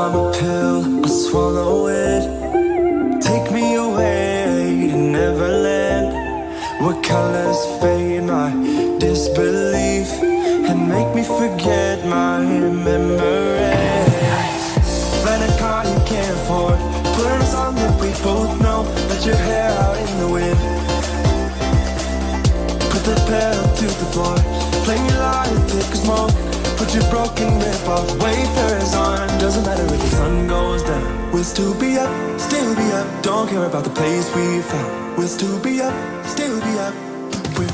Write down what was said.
I'm a pill, I swallow it. Take me away to Neverland, where colors fade my disbelief and make me forget my memory. Rent a car you can't afford, put on a song that we both know. Let your hair out in the wind, put the pedal to the floor, flame your light, take a smoke. Put your broken rip-off wafers on. Doesn't matter if the sun goes down, we'll still be up, still be up. Don't care about the place we found, we'll still be up, still be up. We're